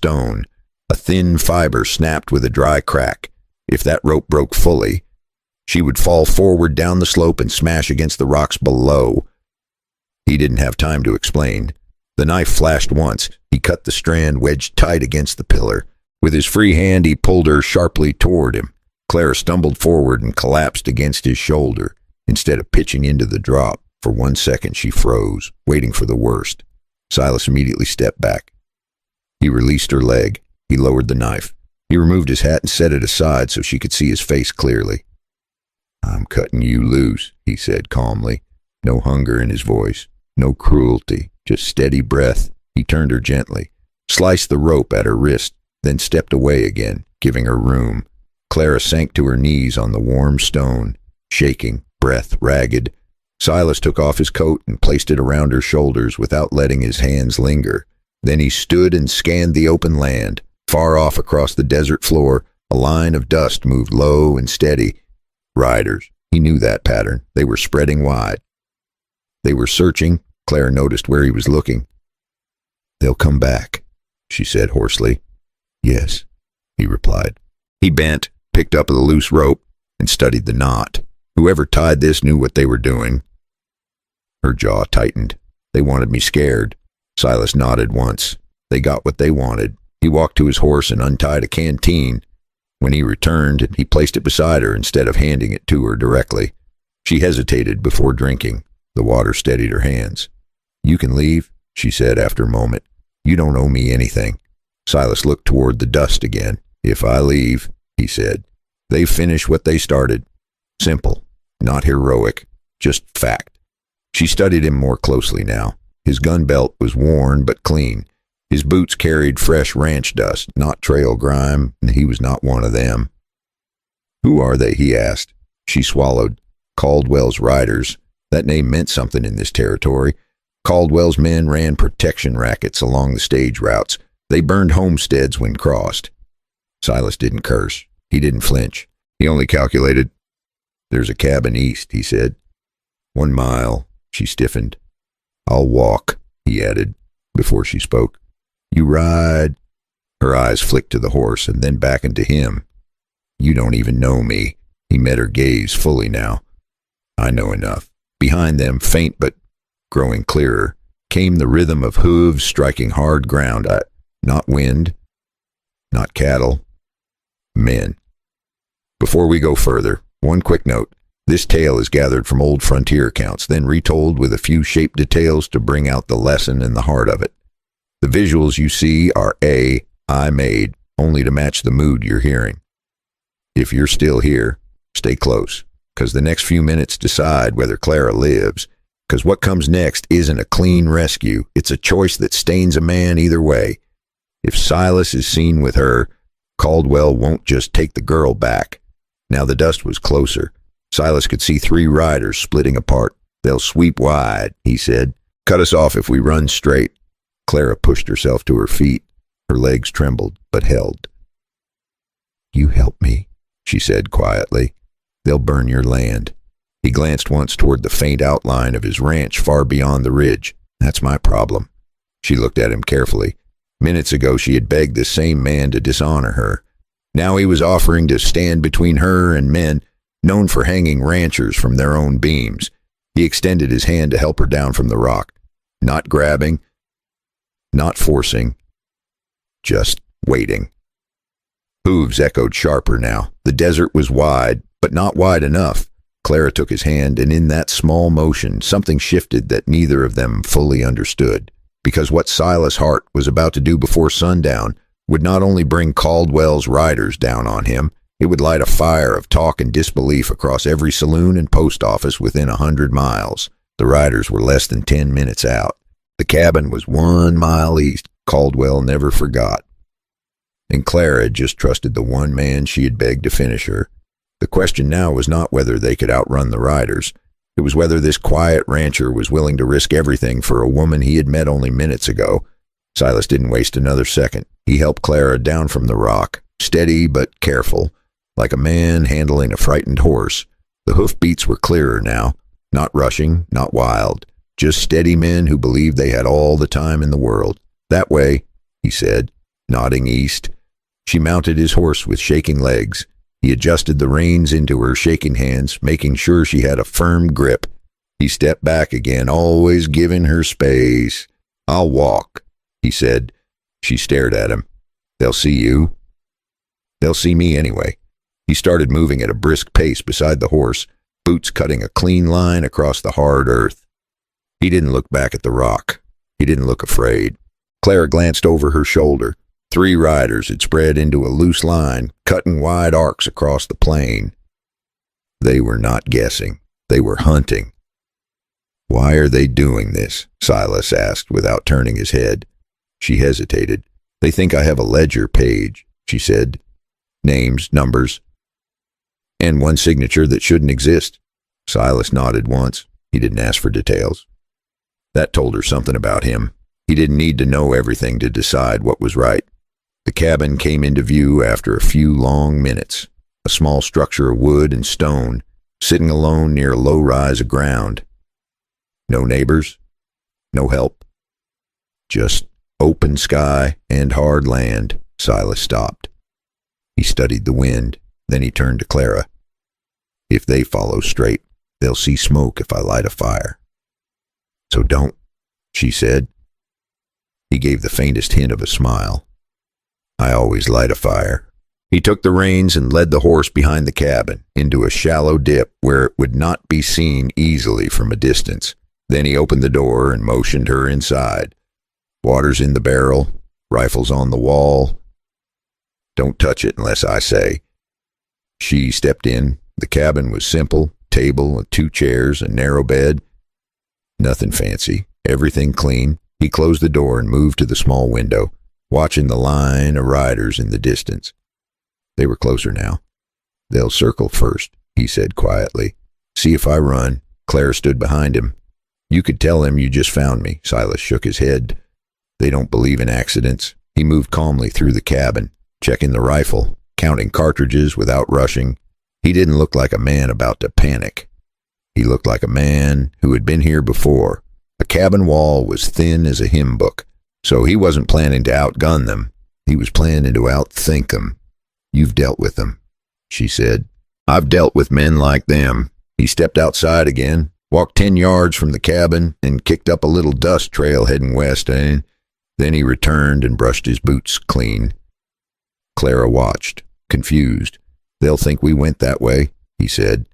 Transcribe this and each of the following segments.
stone. A thin fiber snapped with a dry crack. If that rope broke fully, she would fall forward down the slope and smash against the rocks below. He didn't have time to explain. The knife flashed once. He cut the strand wedged tight against the pillar. With his free hand, he pulled her sharply toward him. Clara stumbled forward and collapsed against his shoulder. Instead of pitching into the drop, for 1 second she froze, waiting for the worst. Silas immediately stepped back. He released her leg. He lowered the knife. He removed his hat and set it aside so she could see his face clearly. "I'm cutting you loose," he said calmly. No hunger in his voice, no cruelty, just steady breath. He turned her gently, sliced the rope at her wrist, then stepped away again, giving her room. Clara sank to her knees on the warm stone, shaking, breath ragged. Silas took off his coat and placed it around her shoulders without letting his hands linger. Then he stood and scanned the open land. Far off across the desert floor, a line of dust moved low and steady. Riders. He knew that pattern. They were spreading wide. They were searching. Clara noticed where he was looking. "They'll come back," she said hoarsely. "Yes," he replied. He bent, picked up the loose rope, and studied the knot. Whoever tied this knew what they were doing. Her jaw tightened. "They wanted me scared." Silas nodded once. They got what they wanted. He walked to his horse and untied a canteen. When he returned, he placed it beside her instead of handing it to her directly. She hesitated before drinking. The water steadied her hands. "You can leave," she said after a moment. "You don't owe me anything." Silas looked toward the dust again. "If I leave," he said, "they finish what they started. Simple, not heroic, just fact." She studied him more closely now. His gun belt was worn but clean. His boots carried fresh ranch dust, not trail grime, and he was not one of them. "Who are they?" he asked. She swallowed. "Caldwell's riders." That name meant something in this territory. Caldwell's men ran protection rackets along the stage routes. They burned homesteads when crossed. Silas didn't curse. He didn't flinch. He only calculated. "There's a cabin east," he said. 1 mile. She stiffened. "I'll walk," he added, before she spoke. "You ride?" Her eyes flicked to the horse and then back into him. "You don't even know me." He met her gaze fully now. "I know enough." Behind them, faint but growing clearer, came the rhythm of hooves striking hard ground. Not wind, not cattle, men. Before we go further, one quick note. This tale is gathered from old frontier accounts, then retold with a few shaped details to bring out the lesson in the heart of it. The visuals you see are I made, only to match the mood you're hearing. If you're still here, stay close, because the next few minutes decide whether Clara lives, because what comes next isn't a clean rescue. It's a choice that stains a man either way. If Silas is seen with her, Caldwell won't just take the girl back. Now the dust was closer. Silas could see 3 riders splitting apart. "They'll sweep wide," he said. "Cut us off if we run straight." Clara pushed herself to her feet. Her legs trembled, but held. "You help me," she said quietly. "They'll burn your land." He glanced once toward the faint outline of his ranch far beyond the ridge. "That's my problem." She looked at him carefully. Minutes ago she had begged this same man to dishonor her. Now he was offering to stand between her and men known for hanging ranchers from their own beams. He extended his hand to help her down from the rock. Not grabbing, not forcing, just waiting. Hooves echoed sharper now. The desert was wide, but not wide enough. Clara took his hand, and in that small motion, something shifted that neither of them fully understood. Because what Silas Hart was about to do before sundown would not only bring Caldwell's riders down on him, it would light a fire of talk and disbelief across every saloon and post office within 100 miles. The riders were less than 10 minutes out. The cabin was 1 mile east. Caldwell never forgot. And Clara had just trusted the one man she had begged to finish her. The question now was not whether they could outrun the riders. It was whether this quiet rancher was willing to risk everything for a woman he had met only minutes ago. Silas didn't waste another second. He helped Clara down from the rock, steady but careful, like a man handling a frightened horse. The hoofbeats were clearer now, not rushing, not wild, just steady men who believed they had all the time in the world. "That way," he said. nodding east. She mounted his horse with shaking legs. He adjusted the reins into her shaking hands, making sure she had a firm grip. He stepped back again, always giving her space. "I'll walk," he said. She stared at him. "They'll see you." "They'll see me anyway." He started moving at a brisk pace beside the horse, boots cutting a clean line across the hard earth. He didn't look back at the rock. He didn't look afraid. Clara glanced over her shoulder. 3 riders had spread into a loose line, cutting wide arcs across the plain. They were not guessing. They were hunting. "Why are they doing this?" Silas asked without turning his head. She hesitated. "They think I have a ledger page," she said. "Names, numbers, and one signature that shouldn't exist." Silas nodded once. He didn't ask for details. That told her something about him. He didn't need to know everything to decide what was right. The cabin came into view after a few long minutes. A small structure of wood and stone, sitting alone near a low rise of ground. No neighbors, no help. Just open sky and hard land. Silas stopped. He studied the wind, then he turned to Clara. "If they follow straight, they'll see smoke if I light a fire. So don't," she said. He gave the faintest hint of a smile. "I always light a fire." He took the reins and led the horse behind the cabin, into a shallow dip where it would not be seen easily from a distance. Then he opened the door and motioned her inside. "Water's in the barrel, rifles on the wall. Don't touch it unless I say." She stepped in. The cabin was simple, table, 2 chairs, a narrow bed. Nothing fancy, everything clean. He closed the door and moved to the small window, watching the line of riders in the distance. They were closer now. "They'll circle first," he said quietly. "See if I run." Claire stood behind him. "You could tell them you just found me." Silas shook his head. "They don't believe in accidents." He moved calmly through the cabin, checking the rifle, counting cartridges without rushing. He didn't look like a man about to panic. He looked like a man who had been here before. The cabin wall was thin as a hymn book, so he wasn't planning to outgun them. He was planning to outthink them. "You've dealt with them," she said. "I've dealt with men like them." He stepped outside again, walked 10 yards from the cabin, and kicked up a little dust trail heading west, and then he returned and brushed his boots clean. Clara watched, confused. "They'll think we went that way," he said.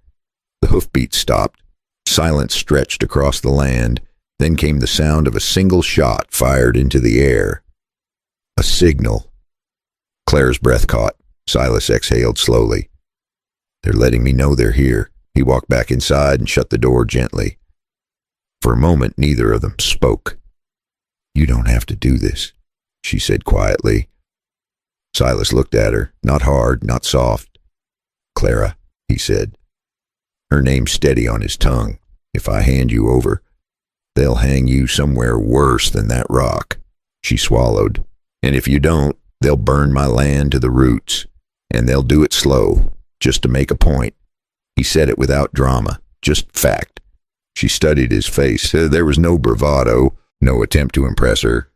The hoofbeats stopped. Silence stretched across the land. Then came the sound of a single shot fired into the air. A signal. Clara's breath caught. Silas exhaled slowly. "They're letting me know they're here." He walked back inside and shut the door gently. For a moment, neither of them spoke. "You don't have to do this," she said quietly. Silas looked at her, not hard, not soft. "Clara," he said. Her name steady on his tongue. "If I hand you over, they'll hang you somewhere worse than that rock." She swallowed. "And if you don't, they'll burn my land to the roots. And they'll do it slow, just to make a point." He said it without drama, just fact. She studied his face. There was no bravado, no attempt to impress her,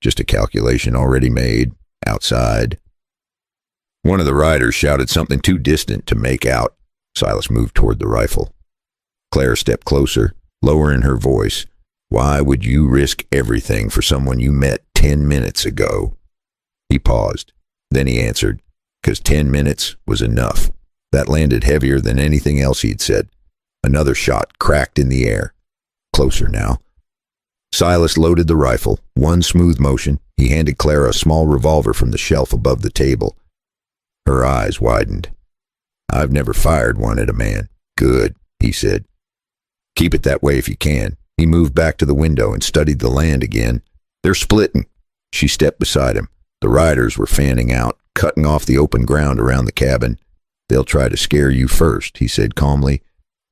just a calculation already made, outside. One of the riders shouted something too distant to make out. Silas moved toward the rifle. Claire stepped closer, lowering her voice. "Why would you risk everything for someone you met 10 minutes ago?" He paused. Then he answered, "'Cause 10 minutes was enough." That landed heavier than anything else he'd said. Another shot cracked in the air. Closer now. Silas loaded the rifle. One smooth motion. He handed Clara a small revolver from the shelf above the table. Her eyes widened. "I've never fired one at a man." "Good," he said. "Keep it that way if you can." He moved back to the window and studied the land again. "They're splitting." She stepped beside him. The riders were fanning out, cutting off the open ground around the cabin. "They'll try to scare you first," he said calmly.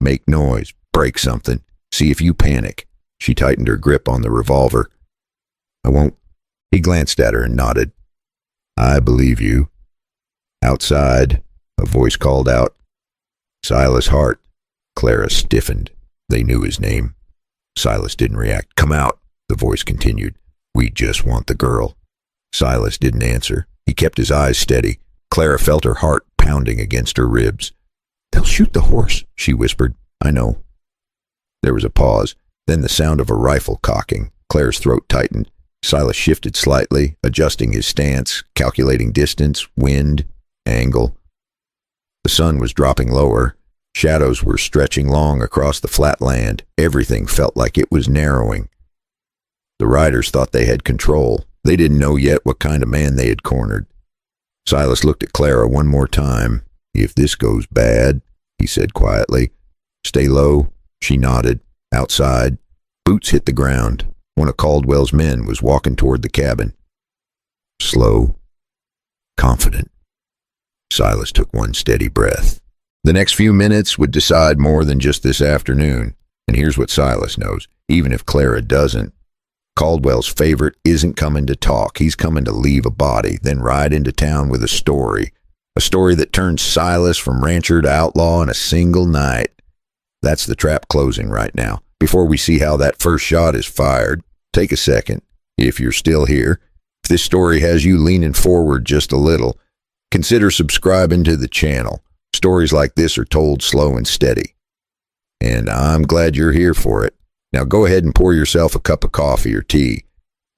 "Make noise, break something, see if you panic." She tightened her grip on the revolver. "I won't." He glanced at her and nodded. "I believe you." Outside, a voice called out, "Silas Hart." Clara stiffened. They knew his name. Silas didn't react. "Come out," the voice continued. "We just want the girl." Silas didn't answer. He kept his eyes steady. Clara felt her heart pounding against her ribs. "They'll shoot the horse," she whispered. "I know." There was a pause, then the sound of a rifle cocking. Clara's throat tightened. Silas shifted slightly, adjusting his stance, calculating distance, wind, angle. The sun was dropping lower. Shadows were stretching long across the flat land. Everything felt like it was narrowing. The riders thought they had control. They didn't know yet what kind of man they had cornered. Silas looked at Clara one more time. "If this goes bad," he said quietly. "Stay low." She nodded. Outside, boots hit the ground. One of Caldwell's men was walking toward the cabin. Slow, confident. Silas took one steady breath. The next few minutes would decide more than just this afternoon. And here's what Silas knows, even if Clara doesn't. Caldwell's favorite isn't coming to talk. He's coming to leave a body, then ride into town with a story. A story that turns Silas from rancher to outlaw in a single night. That's the trap closing right now. Before we see how that first shot is fired, take a second. If you're still here, if this story has you leaning forward just a little, consider subscribing to the channel. Stories like this are told slow and steady. And I'm glad you're here for it. Now go ahead and pour yourself a cup of coffee or tea.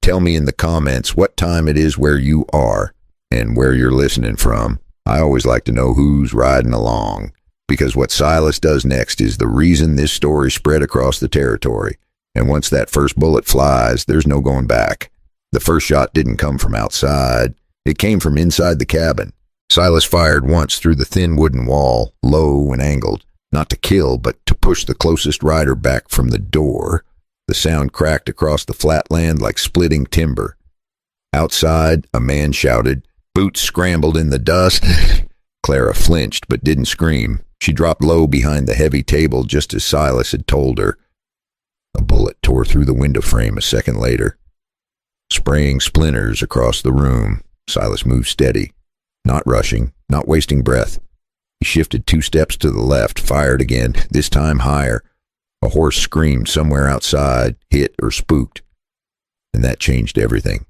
Tell me in the comments what time it is where you are and where you're listening from. I always like to know who's riding along, because what Silas does next is the reason this story spread across the territory. And once that first bullet flies, there's no going back. The first shot didn't come from outside. It came from inside the cabin. Silas fired once through the thin wooden wall, low and angled, not to kill, but to push the closest rider back from the door. The sound cracked across the flat land like splitting timber. Outside, a man shouted. Boots scrambled in the dust. Clara flinched, but didn't scream. She dropped low behind the heavy table just as Silas had told her. A bullet tore through the window frame a second later, spraying splinters across the room. Silas moved steady, not rushing, not wasting breath. He shifted 2 steps to the left, fired again, this time higher. A horse screamed somewhere outside, hit or spooked, and that changed everything.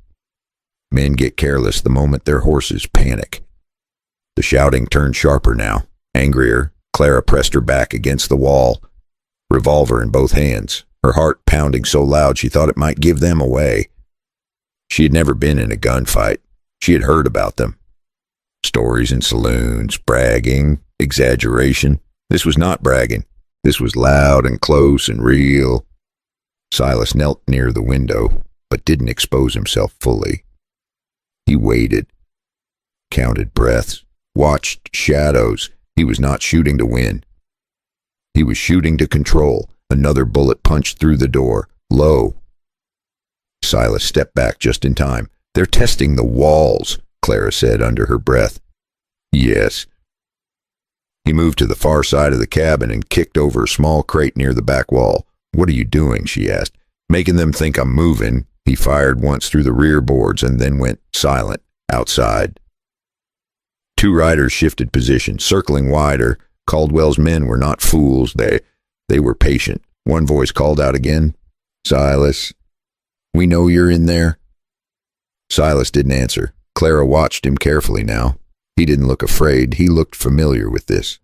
Men get careless the moment their horses panic. The shouting turned sharper now, angrier. Clara pressed her back against the wall, revolver in both hands, her heart pounding so loud she thought it might give them away. She had never been in a gunfight. She had heard about them. Stories in saloons, bragging, exaggeration. This was not bragging. This was loud and close and real. Silas knelt near the window, but didn't expose himself fully. He waited, counted breaths, watched shadows. He was not shooting to win. He was shooting to control. Another bullet punched through the door, low. Silas stepped back just in time. "They're testing the walls," Clara said under her breath. "Yes." He moved to the far side of the cabin and kicked over a small crate near the back wall. "What are you doing?" she asked. "Making them think I'm moving." He fired once through the rear boards and then went silent, outside. 2 riders shifted position, circling wider. Caldwell's men were not fools. They were patient. One voice called out again. "Silas, we know you're in there." Silas didn't answer. Clara watched him carefully now. He didn't look afraid. He looked familiar with this.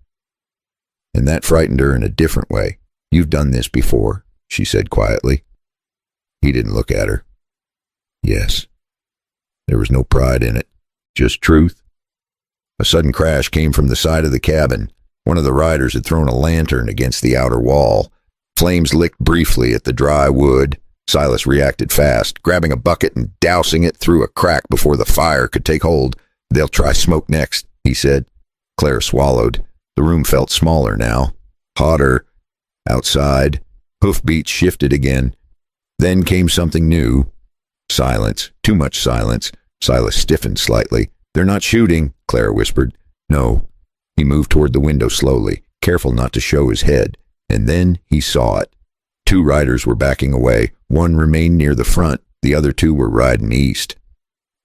And that frightened her in a different way. "You've done this before," she said quietly. He didn't look at her. Yes. There was no pride in it, just truth. A sudden crash came from the side of the cabin. One of the riders had thrown a lantern against the outer wall. Flames licked briefly at the dry wood. Silas reacted fast, grabbing a bucket and dousing it through a crack before the fire could take hold. "They'll try smoke next," he said. Clara swallowed. The room felt smaller now, hotter. Outside, hoofbeats shifted again. Then came something new. Silence, too much silence. Silas stiffened slightly. "They're not shooting," Clara whispered. "No." He moved toward the window slowly, careful not to show his head, and then he saw it. 2 riders were backing away. One remained near the front. The other 2 were riding east,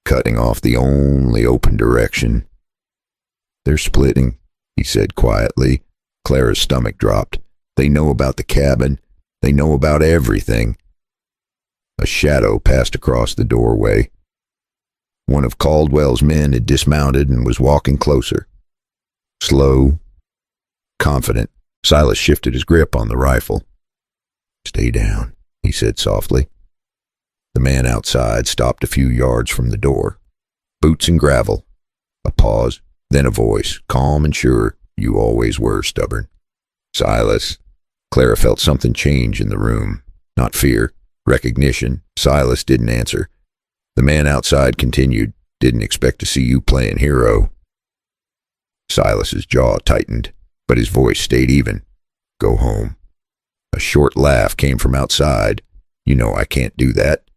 cutting off the only open direction. "They're splitting," he said quietly. Clara's stomach dropped. "They know about the cabin. They know about everything." A shadow passed across the doorway. One of Caldwell's men had dismounted and was walking closer. Slow, confident, Silas shifted his grip on the rifle. "Stay down," he said softly. The man outside stopped a few yards from the door. Boots and gravel. A pause, then a voice, calm and sure. "You always were stubborn." "Silas." Clara felt something change in the room. Not fear, recognition. Silas didn't answer. The man outside continued. "Didn't expect to see you playing hero." Silas's jaw tightened, but his voice stayed even. "Go home." A short laugh came from outside. "You know I can't do that."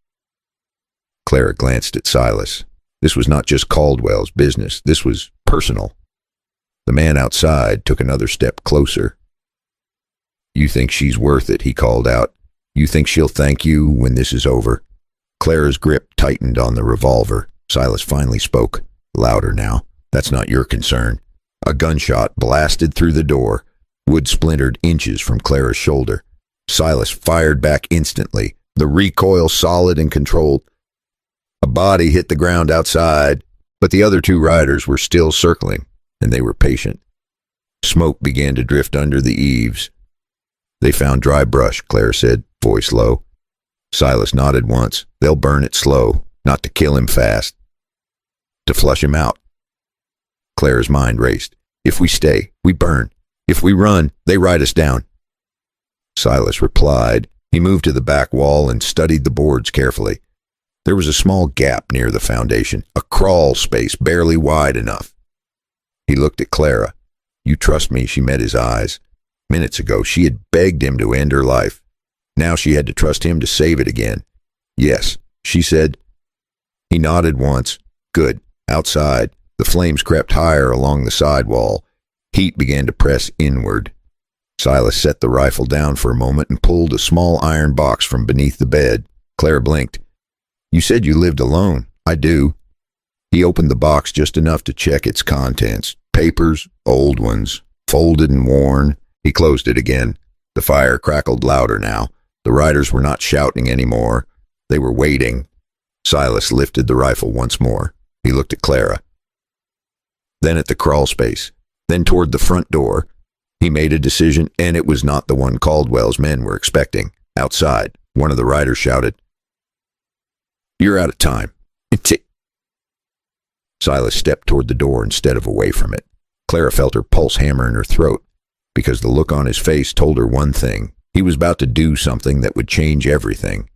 Clara glanced at Silas. This was not just Caldwell's business. This was personal. The man outside took another step closer. "You think she's worth it," he called out. "You think she'll thank you when this is over?" Clara's grip tightened on the revolver. Silas finally spoke, louder now. "That's not your concern." A gunshot blasted through the door. Wood splintered inches from Clara's shoulder. Silas fired back instantly, the recoil solid and controlled. A body hit the ground outside, but the other two riders were still circling, and they were patient. Smoke began to drift under the eaves. "They found dry brush," Clara said, voice low. Silas nodded once. "They'll burn it slow, not to kill him fast. To flush him out." Clara's mind raced. "If we stay, we burn. If we run, they ride us down." Silas replied. He moved to the back wall and studied the boards carefully. There was a small gap near the foundation, a crawl space barely wide enough. He looked at Clara. "You trust me," she met his eyes. Minutes ago, she had begged him to end her life. Now she had to trust him to save it again. "Yes," she said. He nodded once. "Good." Outside, the flames crept higher along the sidewall. Heat began to press inward. Silas set the rifle down for a moment and pulled a small iron box from beneath the bed. Clara blinked. "You said you lived alone." "I do." He opened the box just enough to check its contents. Papers, old ones, folded and worn. He closed it again. The fire crackled louder now. The riders were not shouting anymore. They were waiting. Silas lifted the rifle once more. He looked at Clara. Then at the crawl space. Then toward the front door. He made a decision, and it was not the one Caldwell's men were expecting. Outside, one of the riders shouted, "You're out of time." Silas stepped toward the door instead of away from it. Clara felt her pulse hammer in her throat, because the look on his face told her one thing. He was about to do something that would change everything.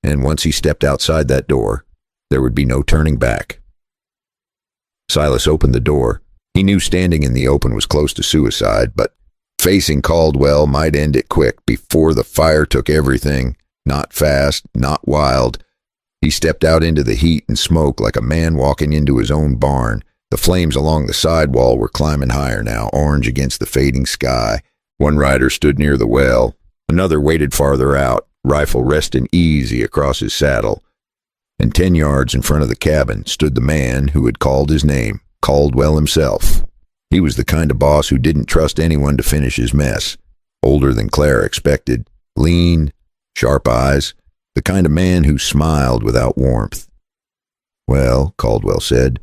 And once he stepped outside that door, there would be no turning back. Silas opened the door. He knew standing in the open was close to suicide, but facing Caldwell might end it quick before the fire took everything. Not fast, not wild. He stepped out into the heat and smoke like a man walking into his own barn. The flames along the sidewall were climbing higher now, orange against the fading sky. One rider stood near the well. Another waited farther out, rifle resting easy across his saddle. And 10 yards in front of the cabin stood the man who had called his name, Caldwell himself. He was the kind of boss who didn't trust anyone to finish his mess. Older than Clara expected, lean, sharp eyes, the kind of man who smiled without warmth. "Well," Caldwell said,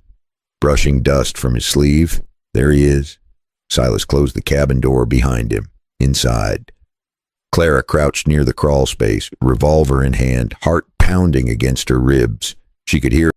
brushing dust from his sleeve, "there he is." Silas closed the cabin door behind him. Inside, Clara crouched near the crawl space, revolver in hand, heart pounding against her ribs. She could hear